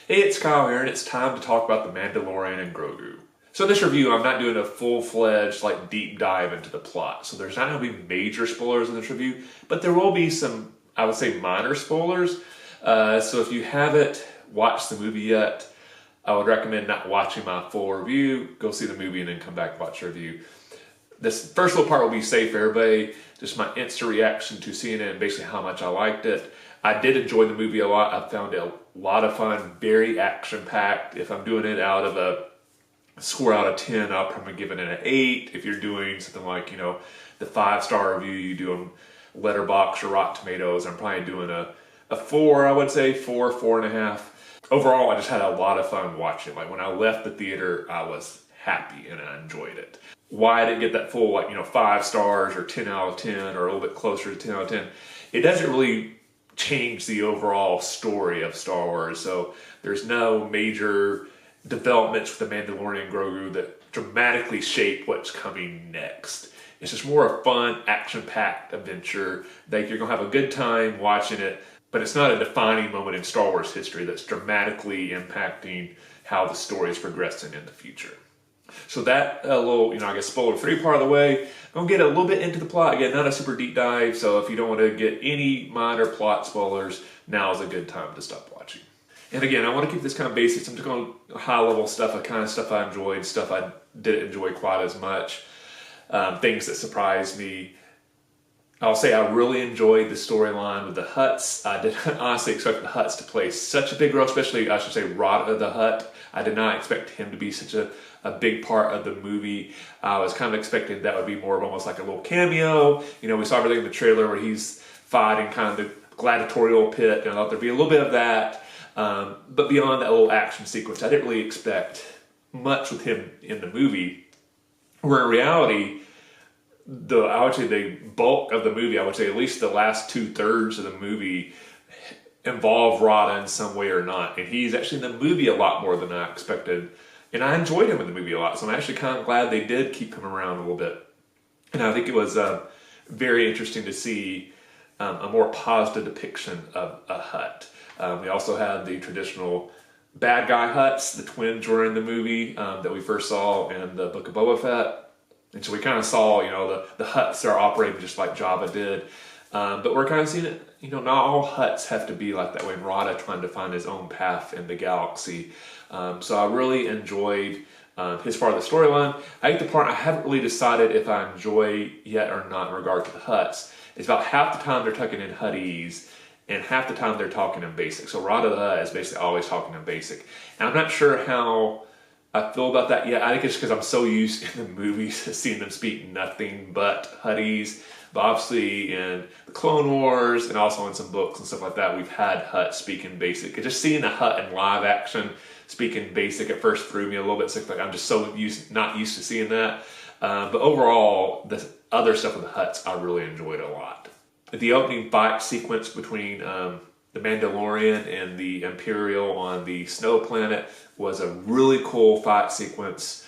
Hey, it's Kyle here, and it's time to talk about the Mandalorian and Grogu. So in this review, I'm not doing a full-fledged, deep dive into the plot. So there's not going to be major spoilers in this review, but there will be some, I would say, minor spoilers. So if you haven't watched the movie yet, I would recommend not watching my full review. Go see the movie and then come back and watch the review. This first little part will be safe for everybody. Just my instant reaction to seeing it and basically how much I liked it. I did enjoy the movie a lot. I found it a lot of fun, very action-packed. If I'm doing it out of a score out of 10, I'll probably give it an 8. If you're doing something like, the 5-star review you do on Letterboxd or Rotten Tomatoes, I'm probably doing a 4, I would say, 4, 4.5. Overall, I just had a lot of fun watching. Like when I left the theater, I was happy and I enjoyed it. Why I didn't get that full, 5 stars or 10 out of 10 or a little bit closer to 10 out of 10, it doesn't really change the overall story of Star Wars. So there's no major developments with the Mandalorian and Grogu that dramatically shape what's coming next. It's just more a fun, action-packed adventure that you're going to have a good time watching it, but it's not a defining moment in Star Wars history that's dramatically impacting how the story is progressing in the future. So that little, spoiler-free part of the way, I'm going to get a little bit into the plot. Again, not a super deep dive, so if you don't want to get any minor plot spoilers, now is a good time to stop watching. And again, I want to keep this kind of basic. I'm just going to high-level stuff, stuff I enjoyed, stuff I didn't enjoy quite as much, things that surprised me. I'll say I really enjoyed the storyline with the Hutts. I did not honestly expect the Hutts to play such a big role, especially, I should say, Rada the Hutt. I did not expect him to be such a big part of the movie. I was kind of expecting that would be more of almost like a little cameo. We saw everything in the trailer where he's fighting kind of the gladiatorial pit, and I thought there'd be a little bit of that. But beyond that little action sequence, I didn't really expect much with him in the movie. Where in reality, I would say the bulk of the movie, I would say at least the last 2/3 of the movie involve Rada in some way or not. And he's actually in the movie a lot more than I expected. And I enjoyed him in the movie a lot. So I'm actually kind of glad they did keep him around a little bit. And I think it was very interesting to see a more positive depiction of a Hutt. We also had the traditional bad guy Hutts. The twins were in the movie that we first saw in the Book of Boba Fett. And so we kind of saw, the Hutts are operating just like Jabba did. But we're kind of seeing it, not all Hutts have to be like that way. And Rada trying to find his own path in the galaxy. So I really enjoyed his part of the storyline. I think the part I haven't really decided if I enjoy yet or not in regard to the Hutts is about half the time they're tucking in Huttese and half the time they're talking in basic. So Rada the Hutt is basically always talking in basic. And I'm not sure how I feel about that yet. I think it's because I'm so used in the movies to seeing them speak nothing but Huttese. But obviously in the Clone Wars and also in some books and stuff like that, we've had Hutt speaking basic. And just seeing a Hutt in live action speaking basic at first threw me a little bit. So I'm just so not used to seeing that. But overall, the other stuff with the Hutts, I really enjoyed a lot. The opening fight sequence between the Mandalorian and the Imperial on the snow planet was a really cool fight sequence.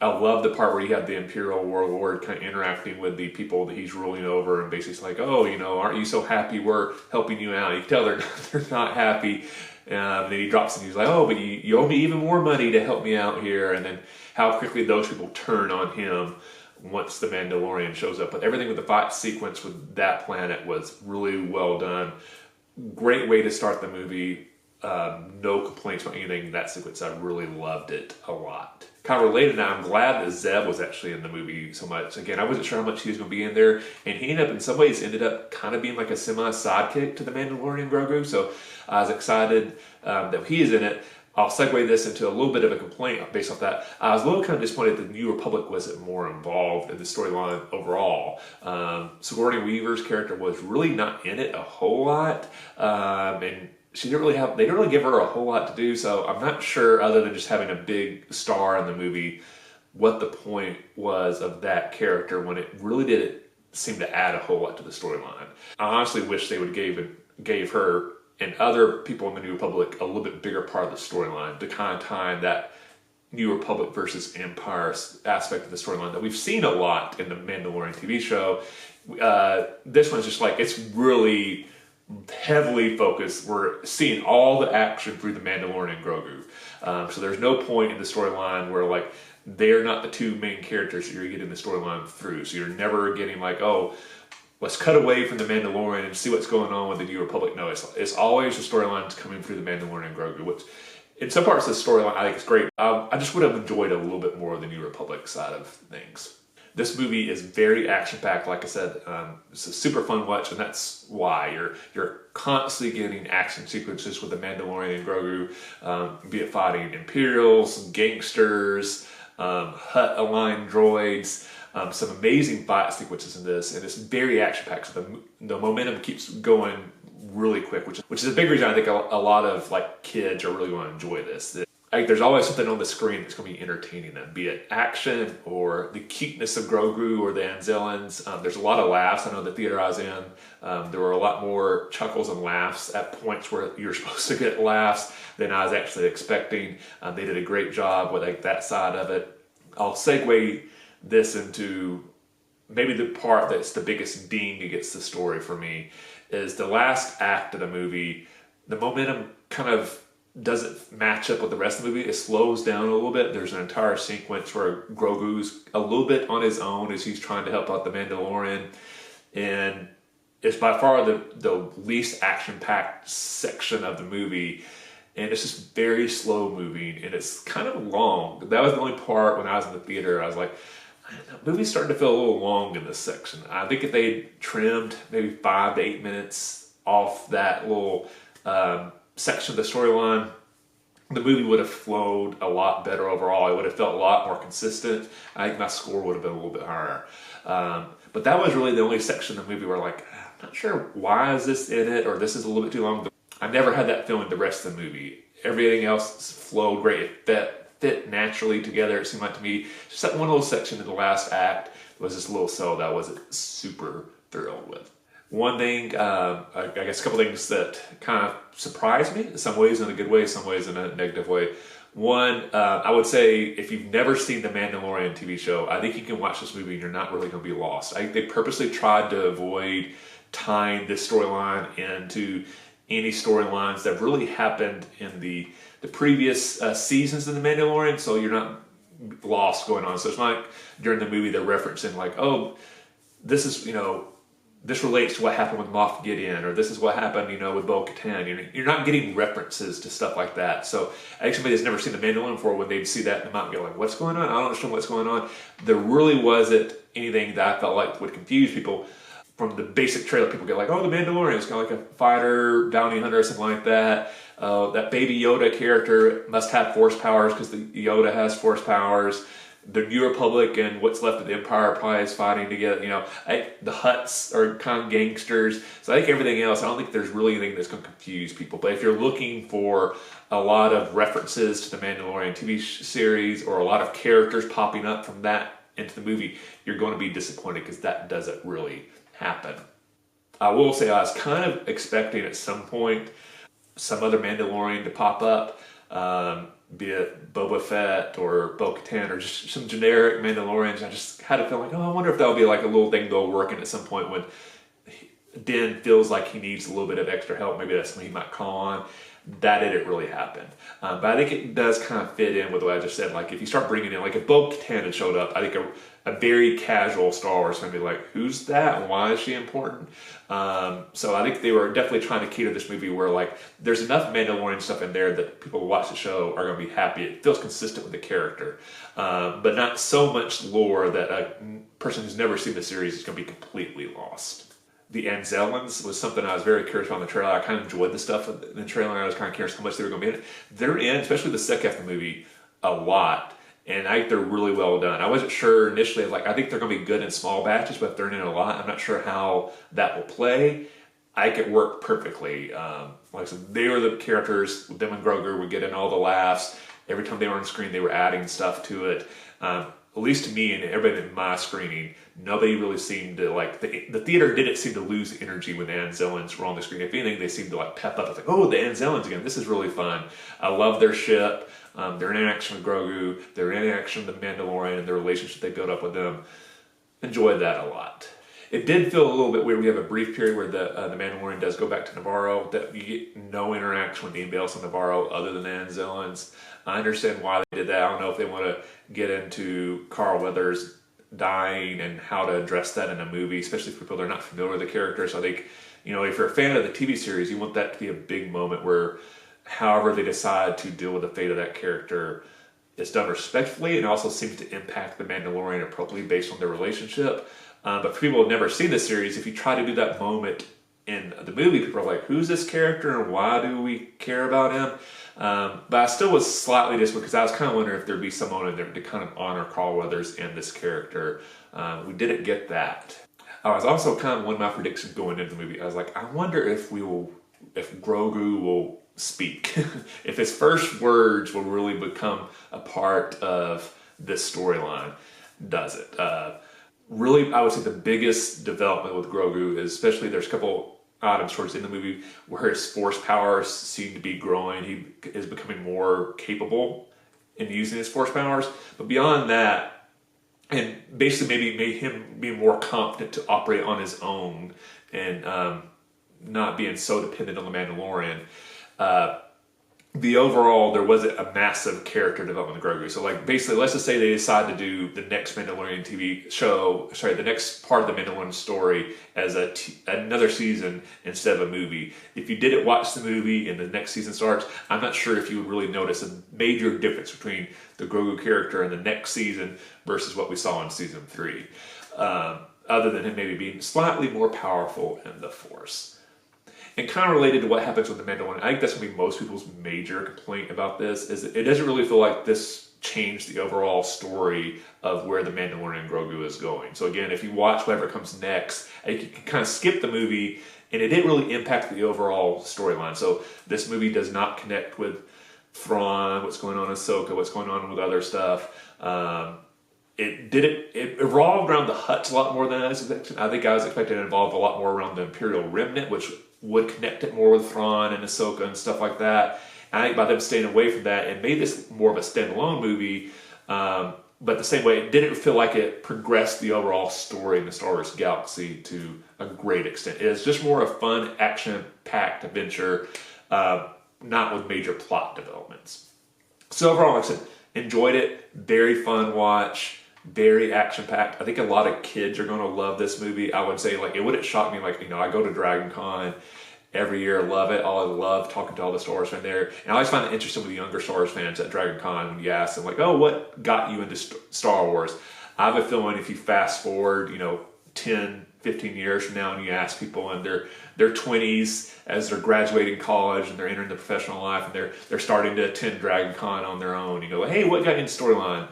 I love the part where you have the Imperial warlord kind of interacting with the people that he's ruling over and basically it's like, oh, aren't you so happy we're helping you out? You can tell they're not happy. And then he drops and he's like, oh, but you owe me even more money to help me out here. And then how quickly those people turn on him once the Mandalorian shows up. But everything with the fight sequence with that planet was really well done. Great way to start the movie. No complaints about anything in that sequence. I really loved it a lot. Kind of related now, I'm glad that Zeb was actually in the movie so much. Again, I wasn't sure how much he was going to be in there. And he in some ways ended up kind of being like a semi-sidekick to the Mandalorian and Grogu. So I was excited that he is in it. I'll segue this into a little bit of a complaint based off that. I was a little kind of disappointed that the New Republic wasn't more involved in the storyline overall. Sigourney Weaver's character was really not in it a whole lot. And they didn't really give her a whole lot to do, so I'm not sure, other than just having a big star in the movie, what the point was of that character when it really didn't seem to add a whole lot to the storyline. I honestly wish they would gave her and other people in the New Republic a little bit bigger part of the storyline to kind of tie that New Republic versus Empire aspect of the storyline that we've seen a lot in the Mandalorian TV show. This one's just like, it's really heavily focused. We're seeing all the action through the Mandalorian and Grogu. So there's no point in the storyline where like they're not the two main characters that you're getting the storyline through. So you're never getting like, oh, let's cut away from the Mandalorian and see what's going on with the New Republic. No, it's always the storylines coming through the Mandalorian and Grogu, which in some parts of the storyline I think it's great. I just would have enjoyed a little bit more of the New Republic side of things. This movie is very action-packed, like I said. It's a super fun watch, and that's why you're constantly getting action sequences with the Mandalorian and Grogu, be it fighting Imperials, gangsters, Hutt-aligned droids, some amazing fight sequences in this, and it's very action-packed. So the momentum keeps going really quick, which is a big reason I think a lot of like kids are really going to enjoy this. Like, there's always something on the screen that's going to be entertaining them, be it action or the cuteness of Grogu or the Anzellans. There's a lot of laughs. I know the theater I was in, there were a lot more chuckles and laughs at points where you're supposed to get laughs than I was actually expecting. They did a great job with like that side of it. I'll segue this into maybe the part that's the biggest ding against the story for me is the last act of the movie. The momentum kind of doesn't match up with the rest of the movie. It slows down a little bit. There's an entire sequence where Grogu's a little bit on his own as he's trying to help out the Mandalorian, and it's by far the least action-packed section of the movie, and it's just very slow moving, and it's kind of long. That was the only part when I was in the theater I was like, the movie's starting to feel a little long in this section. I think if they trimmed maybe 5 to 8 minutes off that little section of the storyline, the movie would have flowed a lot better overall. It would have felt a lot more consistent. I think my score would have been a little bit higher. But that was really the only section of the movie where like, I'm not sure why is this in it, or this is a little bit too long. I never had that feeling the rest of the movie. Everything else flowed great. It fit naturally together, it seemed like to me. Just that one little section in the last act was this little cell that I wasn't super thrilled with. One thing, I guess a couple things that kind of surprised me, in some ways in a good way, some ways in a negative way. One, I would say if you've never seen the Mandalorian TV show, I think you can watch this movie and you're not really going to be lost. I think they purposely tried to avoid tying this storyline into any storylines that really happened in the previous seasons of the Mandalorian, so you're not lost going on. So it's not like during the movie they're referencing like, oh, this is, this relates to what happened with Moff Gideon, or this is what happened, with Bo-Katan. You're not getting references to stuff like that. So actually, somebody that's never seen the Mandalorian before, when they'd see that, they might be like, what's going on? I don't understand what's going on. There really wasn't anything that I felt like would confuse people. From the basic trailer, people get like, oh, the Mandalorian is kind of like a fighter, bounty hunter, or something like that. That baby Yoda character must have force powers because the Yoda has force powers. The New Republic and what's left of the Empire probably is fighting together. The Hutts are kind of gangsters. So I think everything else, I don't think there's really anything that's going to confuse people. But if you're looking for a lot of references to the Mandalorian TV series or a lot of characters popping up from that into the movie, you're going to be disappointed because that doesn't really happen. I will say I was kind of expecting at some point some other Mandalorian to pop up, be it Boba Fett or Bo-Katan or just some generic Mandalorians. I just had a feeling like, I wonder if that'll be like a little thing they'll work in at some point when Din feels like he needs a little bit of extra help. Maybe that's something he might call on. That didn't really happen. But I think it does kind of fit in with what I just said. Like if you start bringing in, like if Bo-Katan had showed up, I think a very casual Star Wars fan would be like, who's that and why is she important? So I think they were definitely trying to cater this movie where like there's enough Mandalorian stuff in there that people who watch the show are going to be happy. It feels consistent with the character, but not so much lore that a person who's never seen the series is going to be completely lost. The Anzellans was something I was very curious about in the trailer. I kind of enjoyed the stuff in the trailer, and I was kind of curious how much they were going to be in it. They're in, especially the second half of the movie, a lot, and I think they're really well done. I wasn't sure initially, I think they're going to be good in small batches, but if they're in a lot, I'm not sure how that will play. I think it worked perfectly. Like I said, they were the characters, them and Grogu were getting all the laughs. Every time they were on screen, they were adding stuff to it. At least to me and everybody in my screening, nobody really seemed to the theater didn't seem to lose energy when the Anzellans were on the screen. If anything, they seemed to pep up. It's like, oh, the Anzellans again. This is really fun. I love their ship. Their interaction with Grogu, their interaction with the Mandalorian, and the relationship they built up with them. Enjoyed that a lot. It did feel a little bit weird. We have a brief period where the Mandalorian does go back to Navarro, that you get no interaction with anybody else on Navarro other than the Anzellans. I understand why they did that. I don't know if they want to get into Carl Weathers dying and how to address that in a movie, especially for people that are not familiar with the character. So I think, you know, if you're a fan of the TV series, you want that to be a big moment where, however they decide to deal with the fate of that character, it's done respectfully and also seems to impact the Mandalorian appropriately based on their relationship. But for people who have never seen the series, if you try to do that moment in the movie, people are like, who's this character and why do we care about him? But I still was slightly disappointed because I was kind of wondering if there'd be someone in there to kind of honor Carl Weathers and this character. We didn't get that. I was also kind of one of my predictions going into the movie. I was like, I wonder if Grogu will speak, if his first words will really become a part of this storyline. Does it? Really, I would say the biggest development with Grogu is, especially there's a couple items towards the end of the movie where his force powers seem to be growing. He is becoming more capable in using his force powers. But beyond that, and basically maybe made him be more competent to operate on his own and not being so dependent on the Mandalorian. The overall, there wasn't a massive character development of Grogu. So, like, basically, let's just say they decide to do the next Mandalorian TV show, the next part of the Mandalorian story as another season instead of a movie. If you didn't watch the movie and the next season starts, I'm not sure if you would really notice a major difference between the Grogu character in the next season versus what we saw in season 3. Other than him maybe being slightly more powerful in the Force. And kind of related to what happens with the Mandalorian, I think that's going to be most people's major complaint about this, is that it doesn't really feel like this changed the overall story of where the Mandalorian and Grogu is going. So again, if you watch whatever comes next, you can kind of skip the movie, and it didn't really impact the overall storyline. So this movie does not connect with Thrawn, what's going on in Ahsoka, what's going on with other stuff. It revolved around the Hutts a lot more than I was expecting. I think I was expecting it to involve a lot more around the Imperial Remnant, which would connect it more with Thrawn and Ahsoka and stuff like that. And I think by them staying away from that, it made this more of a standalone movie. But the same way, it didn't feel like it progressed the overall story in the Star Wars galaxy to a great extent. It is just more a fun, action-packed adventure, not with major plot developments. So overall, like I said, enjoyed it. Very fun watch. Very action-packed. I think a lot of kids are going to love this movie. I would say, like, it wouldn't shock me. Like, you know, I go to Dragon Con every year, love it. I love talking to all the Star Wars fans there. And I always find it interesting with the younger Star Wars fans at Dragon Con when you ask them, like, oh, what got you into Star Wars? I have a feeling if you fast forward, you know, 10, 15 years from now and you ask people in their 20s as they're graduating college and they're entering the professional life and they're starting to attend Dragon Con on their own, you go, hey, what got you into storyline?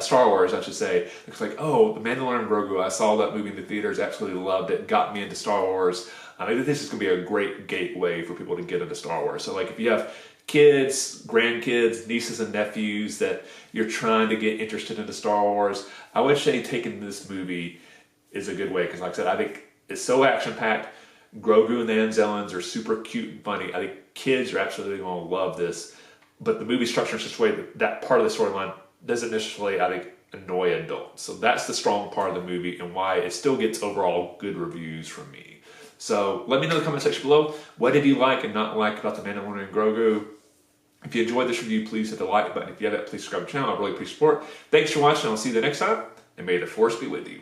Star Wars, I should say. It's like, oh, the Mandalorian and Grogu, I saw that movie in the theaters, absolutely loved it, got me into Star Wars. I think this is going to be a great gateway for people to get into Star Wars. So, like, if you have kids, grandkids, nieces and nephews that you're trying to get interested into Star Wars, I would say taking this movie is a good way. Because, like I said, I think it's so action-packed. Grogu and the Anzellans are super cute and funny. I think kids are absolutely going to love this. But the movie structure is such a way that part of the storyline doesn't necessarily, I think, annoy adults. So that's the strong part of the movie and why it still gets overall good reviews from me. So let me know in the comment section below, what did you like and not like about the Mandalorian and Grogu? If you enjoyed this review, please hit the like button. If you haven't, please subscribe to the channel. I really appreciate support. Thanks for watching. I'll see you the next time. And may the Force be with you.